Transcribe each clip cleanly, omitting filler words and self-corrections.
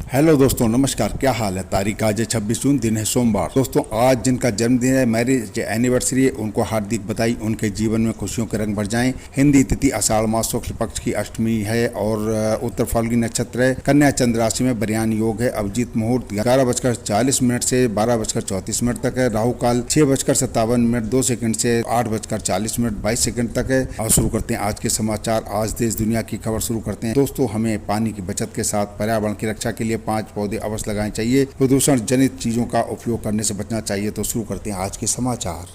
Hello दोस्तों, नमस्कार। क्या हाल है। तारीख आज है 26 जून, दिन है सोमवार। दोस्तों, आज जिनका जन्मदिन है, मैरिज एनिवर्सरी है, उनको हार्दिक बधाई। उनके जीवन में खुशियों के रंग भर जाएं। हिंदी तिथि आषाढ़ मास शुक्ल पक्ष की अष्टमी है और उत्तर फाल्गुनी नक्षत्र है। कन्या चंद्र राशि में बरयान योग है। अभिजीत मुहूर्त 11:40 से 12:34 तक है। राहु काल 6:57 2 सेकंड से 8:40 22 सेकंड तक है। और शुरू करते हैं आज के समाचार। आज देश दुनिया की खबर शुरू करते हैं। दोस्तों, हमें पानी की बचत के साथ पर्यावरण की रक्षा के लिए 5 पौधे अवश्य लगाने चाहिए। प्रदूषण जनित चीजों का उपयोग करने से बचना चाहिए। तो शुरू करते हैं आज के समाचार।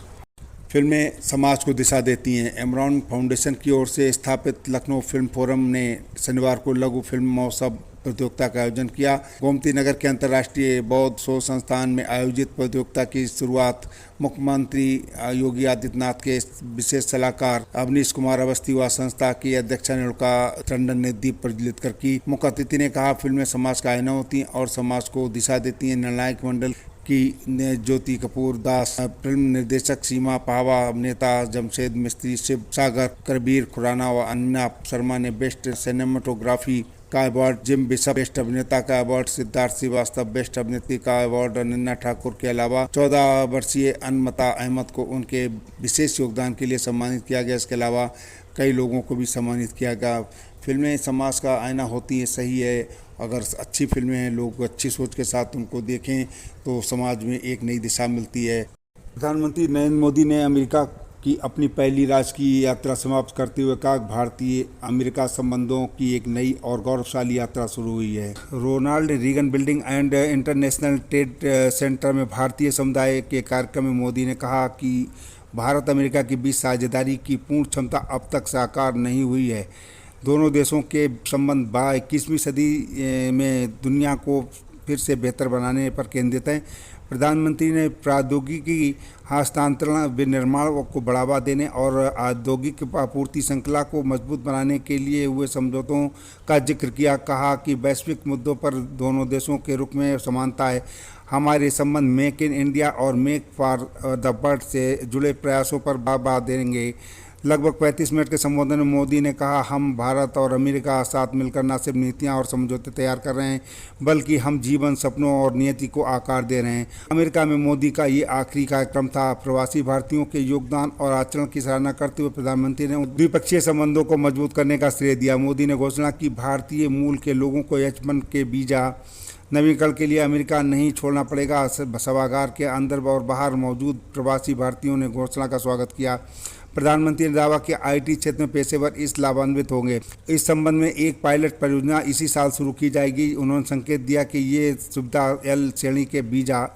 फिल्में समाज को दिशा देती हैं। एमरॉन फाउंडेशन की ओर से स्थापित लखनऊ फिल्म फोरम ने शनिवार को लघु फिल्म महोत्सव प्रतियोगिता का आयोजन किया। गोमती नगर के अंतर्राष्ट्रीय बौद्ध शोध संस्थान में आयोजित प्रतियोगिता की शुरुआत मुख्यमंत्री योगी आदित्यनाथ के विशेष सलाहकार अवनीश कुमार अवस्थी व संस्था की अध्यक्षा रेणुका टंडन ने दीप प्रज्वलित कर की। मुख्य अतिथि ने कहा, फिल्में समाज का आईना होती हैं और समाज को दिशा देती हैं। निर्णायक मंडल की ज्योति कपूर दास, फिल्म निर्देशक सीमा पावा, अभिनेता जमशेद मिस्त्री, शिव सागर, कबीर खुराना व अन्ना शर्मा ने बेस्ट सिनेमेटोग्राफी का अवार्ड, जिम बिशप बेस्ट अभिनेता का अवार्ड, सिद्धार्थ श्रीवास्तव बेस्ट अभिनेत्री का अवार्ड, अनन्या ठाकुर के अलावा 14 वर्षीय अनमता अहमद को उनके विशेष योगदान के लिए सम्मानित किया गया। इसके अलावा कई लोगों को भी सम्मानित किया गया। फिल्में समाज का आईना होती है, सही है। अगर अच्छी फिल्में हैं, लोग अच्छी सोच के साथ उनको देखें तो समाज में एक नई दिशा मिलती है। प्रधानमंत्री नरेंद्र मोदी ने अमेरिका की अपनी पहली राजकीय यात्रा समाप्त करते हुए कहा, भारतीय अमेरिका संबंधों की एक नई और गौरवशाली यात्रा शुरू हुई है। Ronald Reagan building and international trade centre में भारतीय समुदाय के कार्यक्रम में मोदी ने कहा कि भारत अमेरिका के बीच साझेदारी की पूर्ण क्षमता अब तक साकार नहीं हुई है। दोनों देशों के संबंध 21वीं सदी में दुनिया को फिर से बेहतर बनाने पर केंद्रित हैं। प्रधानमंत्री ने प्रौद्योगिकी हस्तांतरण, विनिर्माण को बढ़ावा देने और औद्योगिक आपूर्ति श्रृंखला को मजबूत बनाने के लिए हुए समझौतों का जिक्र किया। कहा कि वैश्विक मुद्दों पर दोनों देशों के रुख में समानता है। हमारे संबंध मेक इन इंडिया और मेक फॉर द वर्ल्ड से जुड़े प्रयासों पर बल देंगे। लगभग 35 मिनट के संबोधन में मोदी ने कहा, हम भारत और अमेरिका साथ मिलकर न सिर्फ नीतियां और समझौते तैयार कर रहे हैं, बल्कि हम जीवन, सपनों और नियति को आकार दे रहे हैं। अमेरिका में मोदी का ये आखिरी कार्यक्रम था। प्रवासी भारतीयों के योगदान और आचरण की सराहना करते हुए प्रधानमंत्री ने द्विपक्षीय संबंधों को मजबूत करने का श्रेय दिया। मोदी ने घोषणा की, भारतीय मूल के लोगों को H-1 के वीजा नवीनीकरण के लिए अमेरिका नहीं छोड़ना पड़ेगा। सभागार के अंदर और बाहर मौजूद प्रवासी भारतीयों ने घोषणा का स्वागत किया। प्रधानमंत्री ने दावा किया, IT क्षेत्र में पेशेवर इस लाभान्वित होंगे। इस संबंध में एक पायलट परियोजना इसी साल शुरू की जाएगी। उन्होंने संकेत दिया कि ये सुविधा L श्रेणी के वीजा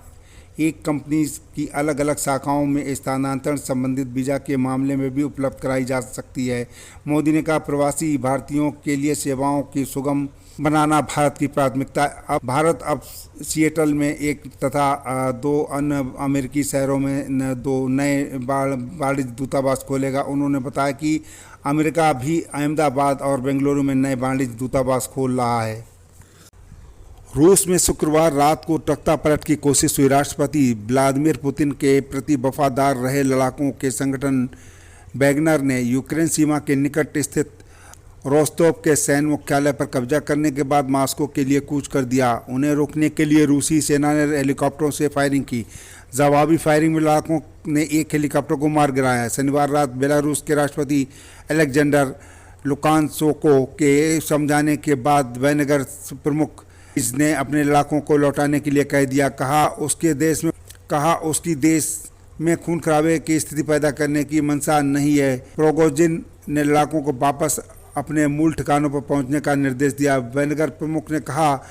एक कंपनी की अलग अलग शाखाओं में स्थानांतरण संबंधित वीजा के मामले में भी उपलब्ध कराई जा सकती है। मोदी ने कहा, प्रवासी भारतीयों के लिए सेवाओं की सुगम बनाना भारत की प्राथमिकता है। भारत अब सिएटल में एक तथा 2 अन्य अमेरिकी शहरों में 2 नए वाणिज्य दूतावास खोलेगा। उन्होंने बताया कि अमेरिका भी अहमदाबाद और बेंगलुरु में नए वाणिज्य दूतावास खोल रहा है। रूस में शुक्रवार रात को तख्तापलट की कोशिश हुई। राष्ट्रपति व्लादिमीर पुतिन के प्रति वफादार रहे लड़ाकों के संगठन वैगनर ने यूक्रेन सीमा के निकट स्थित रोस्तोव के सैन्य मुख्यालय पर कब्जा करने के बाद मास्को के लिए कूच कर दिया। उन्हें रोकने के लिए रूसी सेना ने हेलीकॉप्टरों से फायरिंग की। जवाबी फायरिंग में लड़ाकों ने एक हेलीकॉप्टर को मार गिराया। शनिवार रात बेलारूस के राष्ट्रपति अलेक्जेंडर लुकाशेंको के समझाने के बाद वैगनर प्रमुख ने अपने लड़ाकों को लौटाने के लिए कह दिया। कहा उसकी देश में खून खराबे की स्थिति पैदा करने की मंशा नहीं है। प्रिगोजिन ने लड़ाकों को वापस अपने मूल ठिकानों पर पहुंचने का निर्देश दिया। वैगनर प्रमुख ने कहा,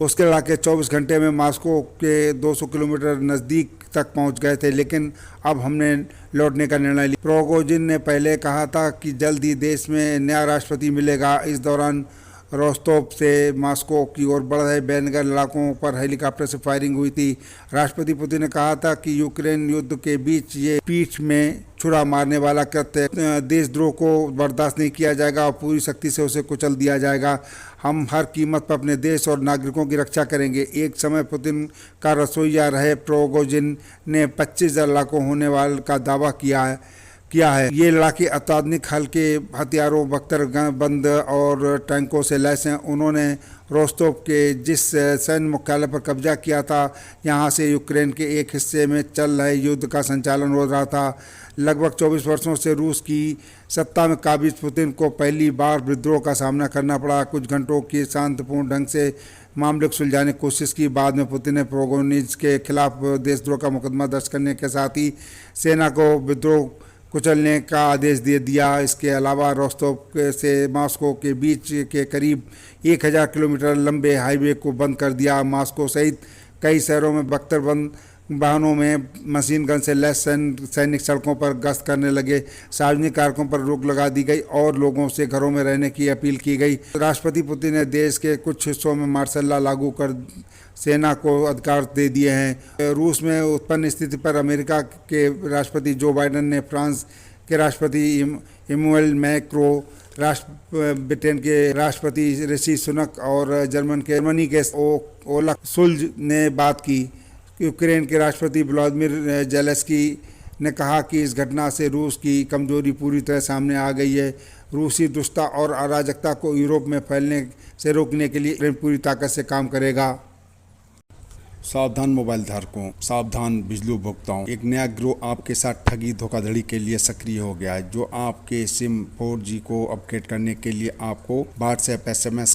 उसके लड़ाके 24 घंटे में मास्को के 200 किलोमीटर नज़दीक तक पहुंच गए थे, लेकिन अब हमने लौटने का निर्णय लिया। प्रिगोजिन ने पहले कहा था कि जल्द ही देश में नया राष्ट्रपति मिलेगा। इस दौरान रोस्तोव से मास्को की ओर बढ़ रहे वैगनर लड़ाकों पर हेलीकॉप्टर से फायरिंग हुई थी। राष्ट्रपति पुतिन ने कहा था कि यूक्रेन युद्ध के बीच ये पीठ में छुरा मारने वाला कृत्य देशद्रोह को बर्दाश्त नहीं किया जाएगा और पूरी शक्ति से उसे कुचल दिया जाएगा। हम हर कीमत पर अपने देश और नागरिकों की रक्षा करेंगे। एक समय पुतिन का रसोइया रहे प्रिगोजिन ने 25,000 लड़ाकों होने वाले का दावा किया है। किया है। ये लड़ाके अत्याधुनिक हल्के हथियारों, बख्तरबंद और टैंकों से लैस हैं। उन्होंने रोस्तोव के जिस सैन्य मुख्यालय पर कब्जा किया था, यहाँ से यूक्रेन के एक हिस्से में चल रहे युद्ध का संचालन हो रहा था। लगभग 24 वर्षों से रूस की सत्ता में काबिज पुतिन को पहली बार विद्रोह का सामना करना पड़ा। कुछ घंटों की शांतिपूर्ण ढंग से मामले को सुलझाने की कोशिश की। बाद में पुतिन ने प्रोगोनिज के खिलाफ देशद्रोह का मुकदमा दर्ज करने के साथ ही सेना को विद्रोह कुचलने का आदेश दे दिया। इसके अलावा रोस्तोव से मॉस्को के बीच के करीब 1000 किलोमीटर लंबे हाईवे को बंद कर दिया। मॉस्को सहित कई शहरों में बख्तरबंद वाहनों में मशीन गन से लैस सैनिक सड़कों पर गश्त करने लगे। सार्वजनिक कार्यक्रमों पर रोक लगा दी गई और लोगों से घरों में रहने की अपील की गई। राष्ट्रपति पुतिन ने देश के कुछ हिस्सों में मार्शल लॉ लागू कर सेना को अधिकार दे दिए हैं। रूस में उत्पन्न स्थिति पर अमेरिका के राष्ट्रपति जो बाइडेन ने फ्रांस के राष्ट्रपति इमैनुएल मैक्रों, ब्रिटेन के राष्ट्रपति ऋषि सुनक और जर्मनी के ओलाफ शुल्ज ने बात की। यूक्रेन के राष्ट्रपति व्लादिमीर ज़ेलेंस्की ने कहा कि इस घटना से रूस की कमजोरी पूरी तरह सामने आ गई है। रूसी दुष्टता और अराजकता को यूरोप में फैलने से रोकने के लिए यूक्रेन पूरी ताकत से काम करेगा। सावधान मोबाइल धारकों, सावधान बिजली उपभोक्ताओं, एक नया गिरोह आपके साथ ठगी धोखाधड़ी के लिए सक्रिय हो गया है, जो आपके सिम 4G को अपग्रेड करने के लिए आपको व्हाट्सएप SMS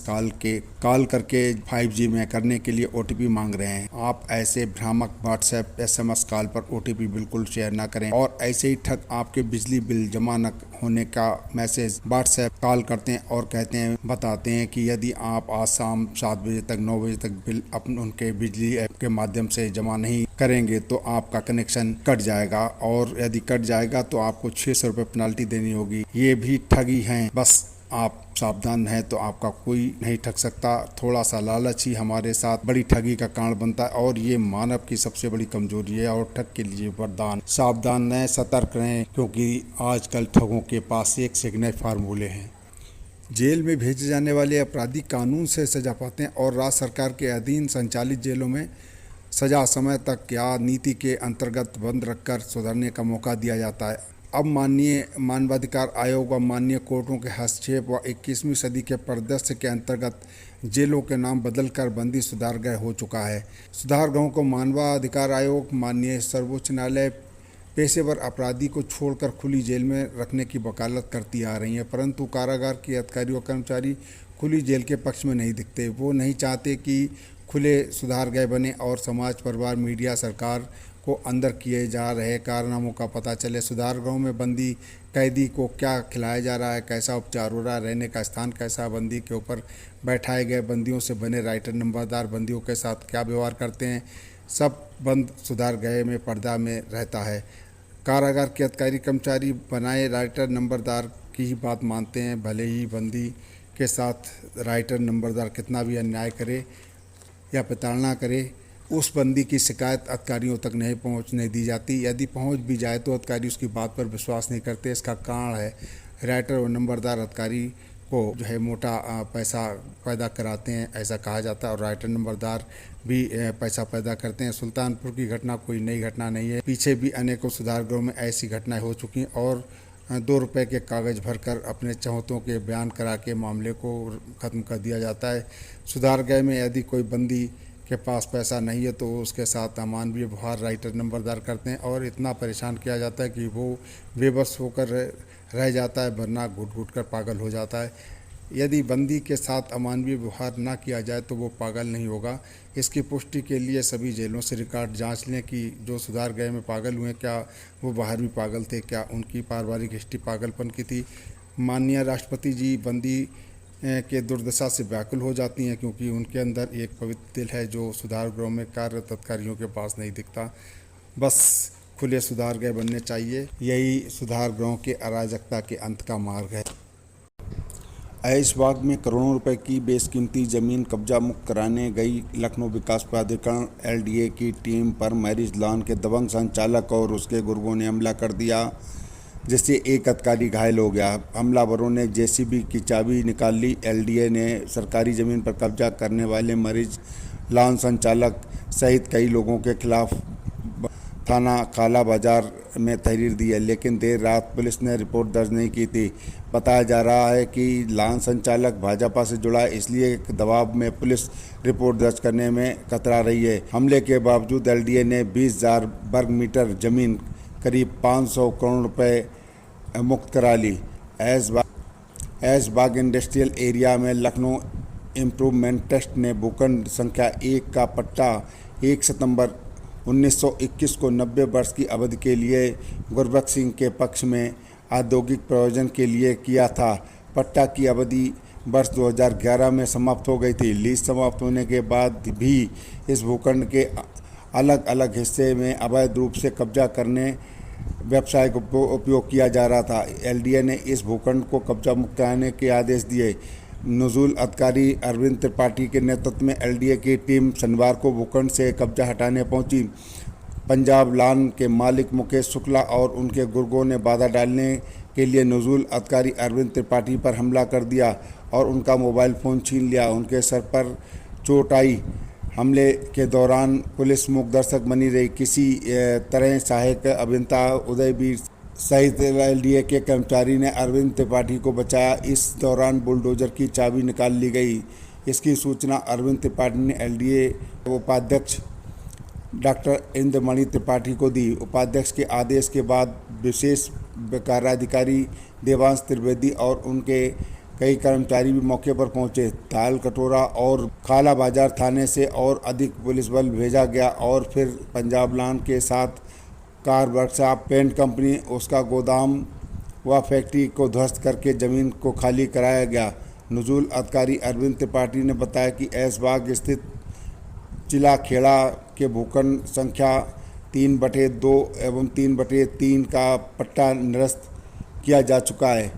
कॉल करके 5G में करने के लिए OTP मांग रहे हैं। आप ऐसे भ्रामक व्हाट्सएप SMS कॉल पर OTP बिल्कुल शेयर ना करें। और ऐसे ही ठग आपके बिजली बिल जमा न होने का मैसेज व्हाट्सएप कॉल करते हैं और बताते हैं कि यदि आप आज शाम 7 बजे तक 9 बजे तक बिल उनके बिजली ऐप के माध्यम से जमा नहीं करेंगे तो आपका कनेक्शन कट जाएगा, और यदि कट जाएगा तो आपको 600 रुपये पेनल्टी देनी होगी। ये भी ठगी हैं। बस आप सावधान हैं तो आपका कोई नहीं ठग सकता। थोड़ा सा लालच ही हमारे साथ बड़ी ठगी का कारण बनता है, और ये मानव की सबसे बड़ी कमजोरी है और ठग के लिए वरदान। सावधान रहें, सतर्क रहें, क्योंकि आजकल ठगों के पास एक से एक नए फार्मूले हैं। जेल में भेजे जाने वाले अपराधी कानून से सजा पाते हैं और राज्य सरकार के अधीन संचालित जेलों में सजा समय तक या नीति के अंतर्गत बंद रखकर सुधरने का मौका दिया जाता है। अब माननीय मानवाधिकार आयोग व माननीय कोर्टों के हस्तक्षेप व 21वीं सदी के परिदृश्य के अंतर्गत जेलों के नाम बदलकर बंदी सुधार गृह हो चुका है। सुधार गृहों को मानवाधिकार आयोग, माननीय सर्वोच्च न्यायालय पेशेवर अपराधी को छोड़कर खुली जेल में रखने की वकालत करती आ रही है, परंतु कारागार के अधिकारी व कर्मचारी खुली जेल के पक्ष में नहीं दिखते। वो नहीं चाहते कि खुले सुधार गृह बने और समाज, परिवार, मीडिया, सरकार को अंदर किए जा रहे कारनामों का पता चले। सुधार गृहों में बंदी कैदी को क्या खिलाया जा रहा है, कैसा उपचार हो रहा है, रहने का स्थान कैसा, बंदी के ऊपर बैठाए गए बंदियों से बने राइटर नंबरदार बंदियों के साथ क्या व्यवहार करते हैं, सब बंद सुधार गृह में पर्दा में रहता है। कारागार के अधिकारी कर्मचारी बनाए राइटर नंबरदार की ही बात मानते हैं, भले ही बंदी के साथ राइटर नंबरदार कितना भी अन्याय करे या प्रताड़ना करे, उस बंदी की शिकायत अधिकारियों तक नहीं पहुंचने दी जाती। यदि पहुंच भी जाए तो अधिकारी उसकी बात पर विश्वास नहीं करते। इसका कारण है राइटर और नंबरदार अधिकारी को जो है मोटा पैसा पैदा कराते हैं, ऐसा कहा जाता है, और राइटर नंबरदार भी पैसा पैदा करते हैं। सुल्तानपुर की घटना कोई नई घटना नहीं है, पीछे भी अनेकों सुधार गृहों में ऐसी घटनाएं हो चुकी हैं, और 2 रुपये के कागज़ भरकर अपने चौहतों के बयान करा के मामले को ख़त्म कर दिया जाता है। सुधार गृह में यदि कोई बंदी के पास पैसा नहीं है तो उसके साथ अमानवीय व्यवहार राइटर नंबरदार करते हैं, और इतना परेशान किया जाता है कि वो बेबस होकर रह जाता है, वरना घुट घुट कर पागल हो जाता है। यदि बंदी के साथ अमानवीय व्यवहार ना किया जाए तो वो पागल नहीं होगा। इसकी पुष्टि के लिए सभी जेलों से रिकॉर्ड जांच लें कि जो सुधार गृह में पागल हुए क्या वो बाहर भी पागल थे, क्या उनकी पारिवारिक हिस्ट्री पागलपन की थी। माननीय राष्ट्रपति जी बंदी के दुर्दशा से व्याकुल हो जाती हैं, क्योंकि उनके अंदर एक पवित्र दिल है जो सुधार गृहों में कार्यरत अधिकारियों के पास नहीं दिखता। बस खुले सुधार गृह बनने चाहिए, यही सुधार गृहों के अराजकता के अंत का मार्ग है। ऐशबाग में करोड़ों रुपए की बेशकीमती ज़मीन कब्जा मुक्त कराने गई लखनऊ विकास प्राधिकरण LDA की टीम पर मैरिज लॉन के दबंग संचालक और उसके गुर्गों ने हमला कर दिया, जिससे एक अधिकारी घायल हो गया। हमलावरों ने JCB की चाबी निकाल ली। LDA ने सरकारी ज़मीन पर कब्जा करने वाले मैरिज लॉन संचालक सहित कई लोगों के खिलाफ थाना काला बाजार में तहरीर दी है, लेकिन देर रात पुलिस ने रिपोर्ट दर्ज नहीं की थी। बताया जा रहा है कि लान संचालक भाजपा से जुड़ा है, इसलिए दबाव में पुलिस रिपोर्ट दर्ज करने में कतरा रही है। हमले के बावजूद एलडीए ने 20,000 वर्ग मीटर जमीन, करीब 500 करोड़ रुपए मुक्त करा ली। ऐशबाग इंडस्ट्रियल एरिया में लखनऊ इम्प्रूवमेंट ट्रस्ट ने भूखंड संख्या 1 का पट्टा 1 सितंबर 1921 को 90 वर्ष की अवधि के लिए गुरबख्श सिंह के पक्ष में औद्योगिक प्रयोजन के लिए किया था। पट्टा की अवधि वर्ष 2011 में समाप्त हो गई थी। लीज समाप्त होने के बाद भी इस भूखंड के अलग अलग हिस्से में अवैध रूप से कब्जा करने व्यवसाय को उपयोग किया जा रहा था। एलडीए ने इस भूखंड को कब्जा मुक्त कराने के आदेश दिए। नुजुल अधिकारी अरविंद त्रिपाठी के नेतृत्व में एलडीए की टीम शनिवार को भूखंड से कब्जा हटाने पहुंची। पंजाब लान के मालिक मुकेश शुक्ला और उनके गुर्गों ने बाधा डालने के लिए नुजुल अधिकारी अरविंद त्रिपाठी पर हमला कर दिया और उनका मोबाइल फ़ोन छीन लिया। उनके सर पर चोट आई। हमले के दौरान पुलिस मूक दर्शक बनी रही। किसी तरह सहायक अभियंता उदयवीर सहित एलडीए के कर्मचारी ने अरविंद त्रिपाठी को बचाया। इस दौरान बुलडोजर की चाबी निकाल ली गई। इसकी सूचना अरविंद त्रिपाठी ने एलडीए उपाध्यक्ष डॉक्टर इंद्रमणि त्रिपाठी को दी। उपाध्यक्ष के आदेश के बाद विशेष कार्याधिकारी देवांश त्रिवेदी और उनके कई कर्मचारी भी मौके पर पहुंचे। ताल कटोरा और काला बाजार थाने से और अधिक पुलिस बल भेजा गया और फिर पंजाब लान के साथ कार वर्कशॉप, पेंट कंपनी, उसका गोदाम व फैक्ट्री को ध्वस्त करके ज़मीन को खाली कराया गया। नुजुल अधिकारी अरविंद त्रिपाठी ने बताया कि ऐशबाग स्थित चिला खेड़ा के भूखंड संख्या 3/2 एवं 3/3 का पट्टा निरस्त किया जा चुका है।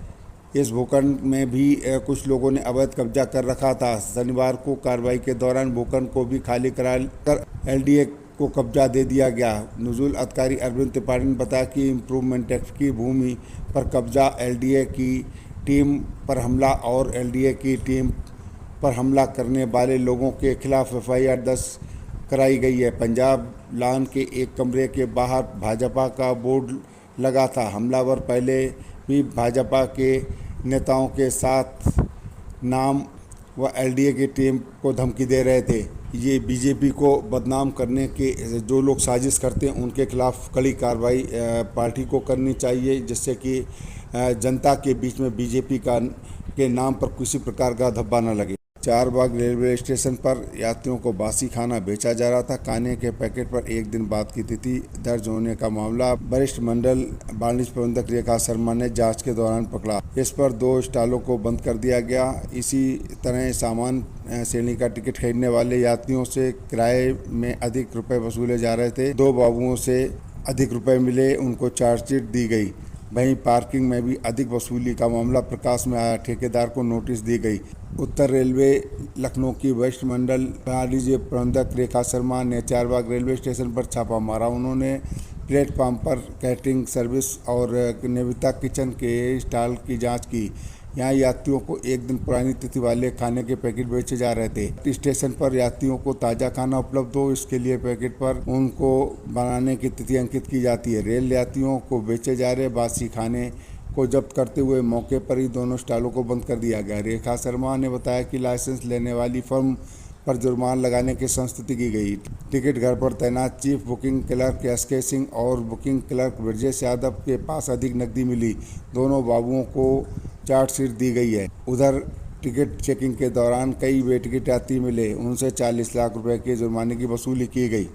इस भूखंड में भी कुछ लोगों ने अवैध कब्जा कर रखा था। शनिवार को कार्रवाई के दौरान भूखंड को भी खाली करा कर एलडीए को कब्जा दे दिया गया। नुजुल अधिकारी अरविंद त्रिपाठी ने बताया कि इम्प्रूवमेंट एक्ट की भूमि पर कब्जा, एलडीए की टीम पर हमला और एलडीए की टीम पर हमला करने वाले लोगों के खिलाफ एफआईआर दर्ज कराई गई है। पंजाब लान के एक कमरे के बाहर भाजपा का बोर्ड लगा था। हमलावर पहले भी भाजपा के नेताओं के साथ नाम व एलडीए की टीम को धमकी दे रहे थे। ये बीजेपी को बदनाम करने के जो लोग साजिश करते हैं उनके खिलाफ कड़ी कार्रवाई पार्टी को करनी चाहिए, जिससे कि जनता के बीच में बीजेपी के नाम पर किसी प्रकार का धब्बा न लगे। चारबाग रेलवे स्टेशन पर यात्रियों को बासी खाना बेचा जा रहा था। खाने के पैकेट पर एक दिन बाद की तिथि दर्ज होने का मामला वरिष्ठ मंडल वाणिज्य प्रबंधक रेखा शर्मा ने जांच के दौरान पकड़ा। इस पर 2 स्टॉलों को बंद कर दिया गया। इसी तरह सामान्य श्रेणी का टिकट खरीदने वाले यात्रियों से किराए में अधिक रुपए वसूले जा रहे थे। 2 बाबुओं से अधिक रुपए मिले, उनको चार्जशीट दी गई। वहीं पार्किंग में भी अधिक वसूली का मामला प्रकाश में आया। ठेकेदार को नोटिस दी गई। उत्तर रेलवे लखनऊ की वरिष्ठ मंडल वाणिज्य प्रबंधक रेखा शर्मा ने चारबाग रेलवे स्टेशन पर छापा मारा। उन्होंने प्लेटफार्म पर कैटरिंग सर्विस और निविता किचन के स्टॉल की जांच की। यहाँ यात्रियों को एक दिन पुरानी तिथि वाले खाने के पैकेट बेचे जा रहे थे। स्टेशन पर यात्रियों को ताज़ा खाना उपलब्ध हो, इसके लिए पैकेट पर उनको बनाने की तिथि अंकित की जाती है। रेल यात्रियों को बेचे जा रहे बासी खाने को जब्त करते हुए मौके पर ही दोनों स्टॉलों को बंद कर दिया गया। रेखा शर्मा ने बताया कि लाइसेंस लेने वाली फर्म पर जुर्माना लगाने की संस्तुति की गई। टिकट घर पर तैनात chief booking clerk SK Singh और बुकिंग क्लर्क ब्रजेश यादव के पास अधिक नकदी मिली। दोनों बाबुओं को चार्जशीट दी गई है। उधर टिकट चेकिंग के दौरान कई बेटिकट यात्री मिले, उनसे 40 लाख रुपए के जुर्माने की वसूली की गई।